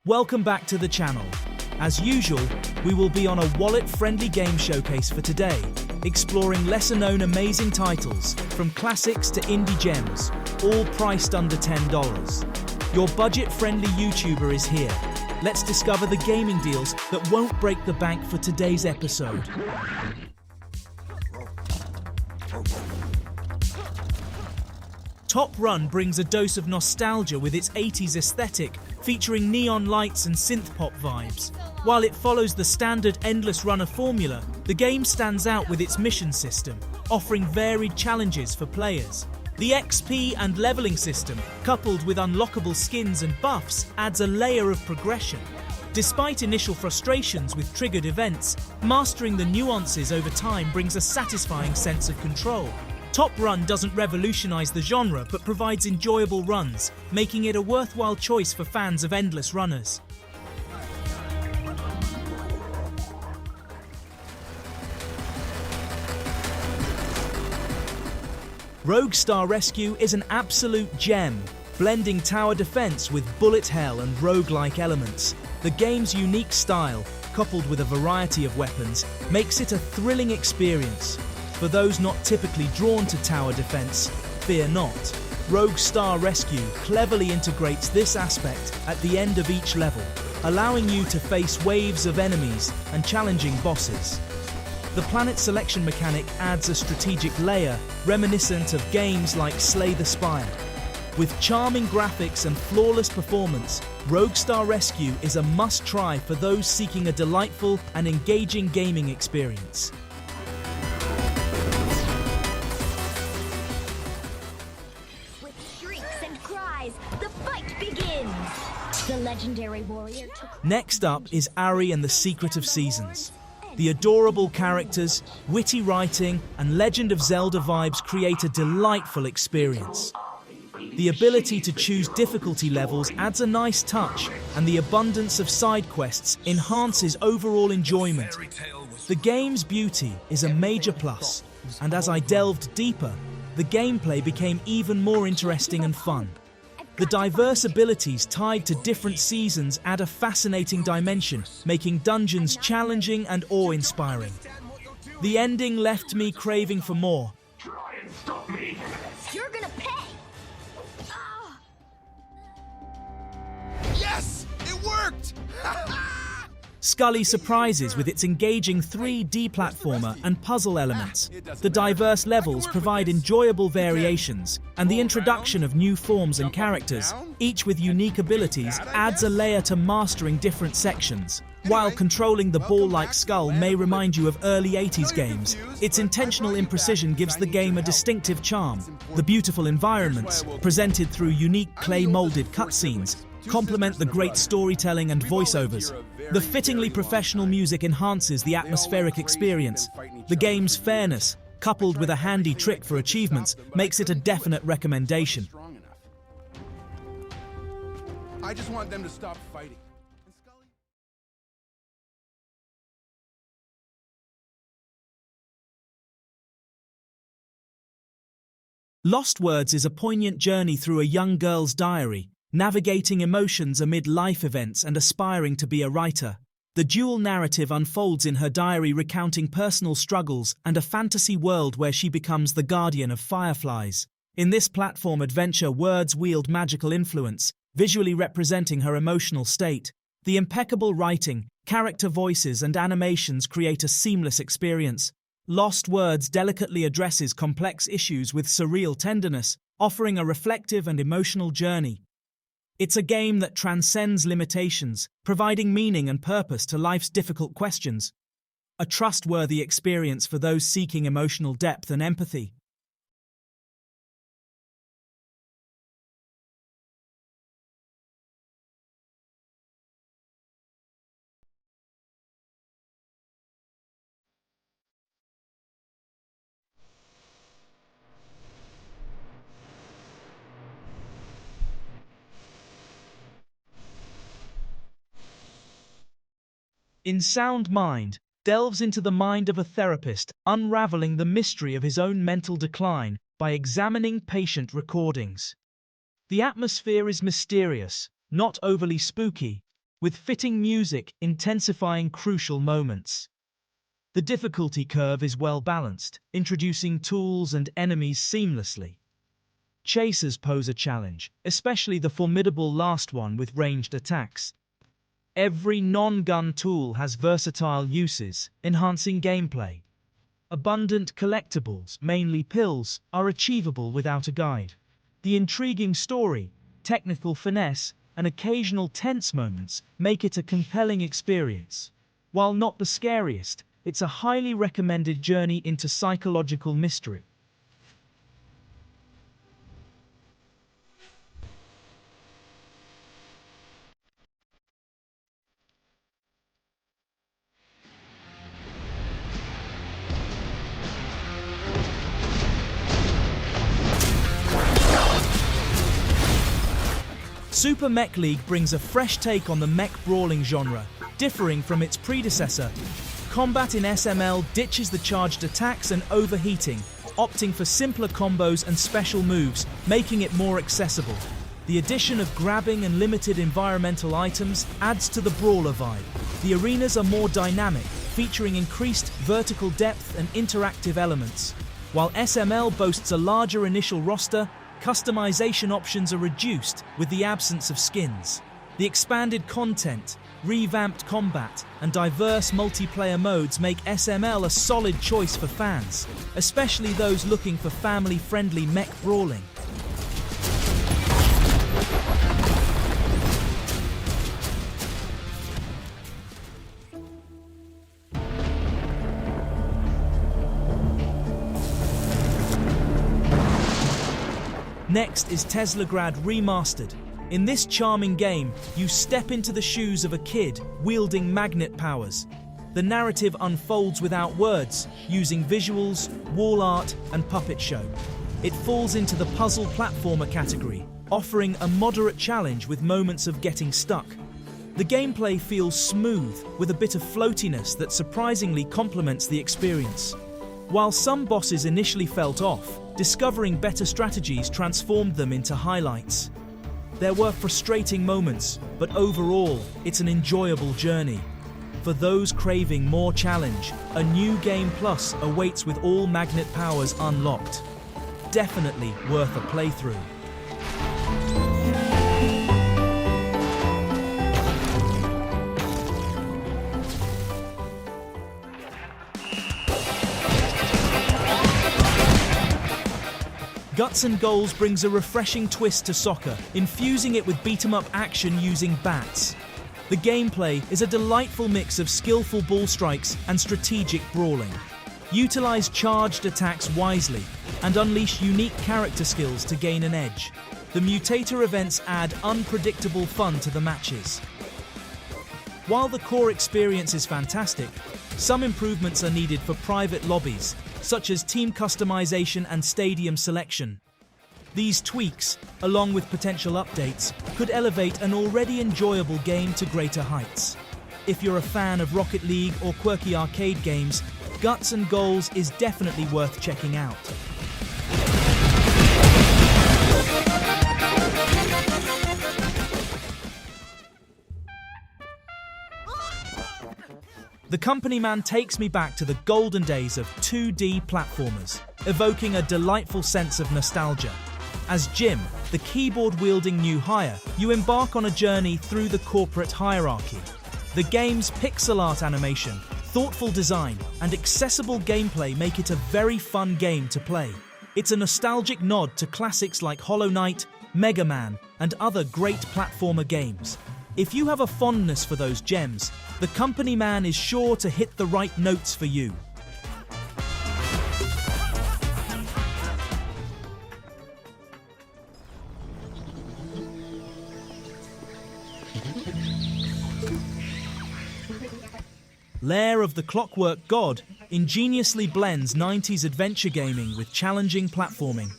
Welcome back to the channel. As usual, we will be on a wallet-friendly game showcase for today, exploring lesser-known amazing titles, from classics to indie gems, all priced under $10. Your budget-friendly YouTuber is here. Let's discover the gaming deals that won't break the bank for today's episode. Top Run brings a dose of nostalgia with its 80s aesthetic, featuring neon lights and synth-pop vibes. While it follows the standard endless runner formula, the game stands out with its mission system, offering varied challenges for players. The XP and leveling system, coupled with unlockable skins and buffs, adds a layer of progression. Despite initial frustrations with triggered events, mastering the nuances over time brings a satisfying sense of control. Top Run doesn't revolutionize the genre but provides enjoyable runs, making it a worthwhile choice for fans of endless runners. Rogue Star Rescue is an absolute gem, blending tower defense with bullet hell and roguelike elements. The game's unique style, coupled with a variety of weapons, makes it a thrilling experience. For those not typically drawn to tower defense, fear not. Rogue Star Rescue cleverly integrates this aspect at the end of each level, allowing you to face waves of enemies and challenging bosses. The planet selection mechanic adds a strategic layer reminiscent of games like Slay the Spire. With charming graphics and flawless performance, Rogue Star Rescue is a must-try for those seeking a delightful and engaging gaming experience. The fight begins! The legendary warrior took... Next up is Arri and the Secret of Seasons. The adorable characters, witty writing, and Legend of Zelda vibes create a delightful experience. The ability to choose difficulty levels adds a nice touch, and the abundance of side quests enhances overall enjoyment. The game's beauty is a major plus, and as I delved deeper, the gameplay became even more interesting and fun. The diverse abilities tied to different seasons add a fascinating dimension, making dungeons challenging and awe-inspiring. The ending left me craving for more. Try and stop me! You're gonna pay! Yes! It worked! Skully surprises with its engaging 3D platformer and puzzle elements. The diverse levels provide enjoyable variations, and the introduction of new forms and characters, each with unique abilities, adds a layer to mastering different sections. While controlling the ball-like skull may remind you of early 80s games, its intentional imprecision gives the game a distinctive charm. The beautiful environments, presented through unique clay-molded cutscenes, complement the great storytelling and voiceovers. The fittingly professional music enhances the atmospheric experience. The game's fairness, coupled with a handy trick for achievements, makes it a definite recommendation. I just want them to stop fighting. Lost Words is a poignant journey through a young girl's diary, navigating emotions amid life events and aspiring to be a writer. The dual narrative unfolds in her diary, recounting personal struggles and a fantasy world where she becomes the guardian of fireflies. In this platform adventure, words wield magical influence, visually representing her emotional state. The impeccable writing, character voices, and animations create a seamless experience. Lost Words delicately addresses complex issues with surreal tenderness, offering a reflective and emotional journey. It's a game that transcends limitations, providing meaning and purpose to life's difficult questions. A trustworthy experience for those seeking emotional depth and empathy. In Sound Mind, delves into the mind of a therapist, unraveling the mystery of his own mental decline by examining patient recordings. The atmosphere is mysterious, not overly spooky, with fitting music intensifying crucial moments. The difficulty curve is well balanced, introducing tools and enemies seamlessly. Chasers pose a challenge, especially the formidable last one with ranged attacks. Every non-gun tool has versatile uses, enhancing gameplay. Abundant collectibles, mainly pills, are achievable without a guide. The intriguing story, technical finesse, and occasional tense moments make it a compelling experience. While not the scariest, it's a highly recommended journey into psychological mystery. Super Mech League brings a fresh take on the mech brawling genre, differing from its predecessor. Combat in SML ditches the charged attacks and overheating, opting for simpler combos and special moves, making it more accessible. The addition of grabbing and limited environmental items adds to the brawler vibe. The arenas are more dynamic, featuring increased vertical depth and interactive elements. While SML boasts a larger initial roster, customization options are reduced with the absence of skins. The expanded content, revamped combat, and diverse multiplayer modes make SML a solid choice for fans, especially those looking for family-friendly mech brawling. Next is Teslagrad Remastered. In this charming game, you step into the shoes of a kid wielding magnet powers. The narrative unfolds without words, using visuals, wall art, and puppet show. It falls into the puzzle platformer category, offering a moderate challenge with moments of getting stuck. The gameplay feels smooth, with a bit of floatiness that surprisingly complements the experience. While some bosses initially felt off, discovering better strategies transformed them into highlights. There were frustrating moments, but overall, it's an enjoyable journey. For those craving more challenge, a new game plus awaits with all magnet powers unlocked. Definitely worth a playthrough. Guts and Goals brings a refreshing twist to soccer, infusing it with beat-em-up action using bats. The gameplay is a delightful mix of skillful ball strikes and strategic brawling. Utilize charged attacks wisely and unleash unique character skills to gain an edge. The mutator events add unpredictable fun to the matches. While the core experience is fantastic, some improvements are needed for private lobbies, such as team customization and stadium selection. These tweaks, along with potential updates, could elevate an already enjoyable game to greater heights. If you're a fan of Rocket League or quirky arcade games, Guts and Goals is definitely worth checking out. The Company Man takes me back to the golden days of 2D platformers, evoking a delightful sense of nostalgia. As Jim, the keyboard-wielding new hire, you embark on a journey through the corporate hierarchy. The game's pixel art animation, thoughtful design, and accessible gameplay make it a very fun game to play. It's a nostalgic nod to classics like Hollow Knight, Mega Man, and other great platformer games. If you have a fondness for those gems, The Company Man is sure to hit the right notes for you. Lair of the Clockwork God ingeniously blends 90s adventure gaming with challenging platforming.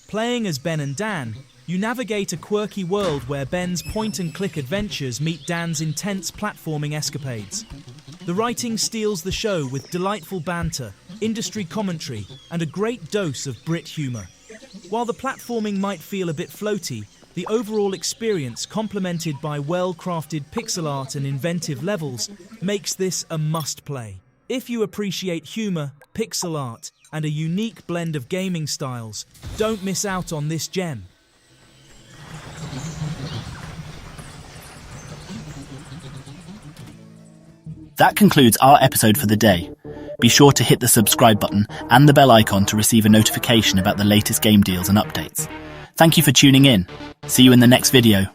Playing as Ben and Dan, you navigate a quirky world where Ben's point-and-click adventures meet Dan's intense platforming escapades. The writing steals the show with delightful banter, industry commentary, and a great dose of Brit humour. While the platforming might feel a bit floaty, The overall experience, complemented by well-crafted pixel art and inventive levels, makes this a must-play. If you appreciate humor, pixel art, and a unique blend of gaming styles, don't miss out on this gem. That concludes our episode for the day. Be sure to hit the subscribe button and the bell icon to receive a notification about the latest game deals and updates. Thank you for tuning in. See you in the next video.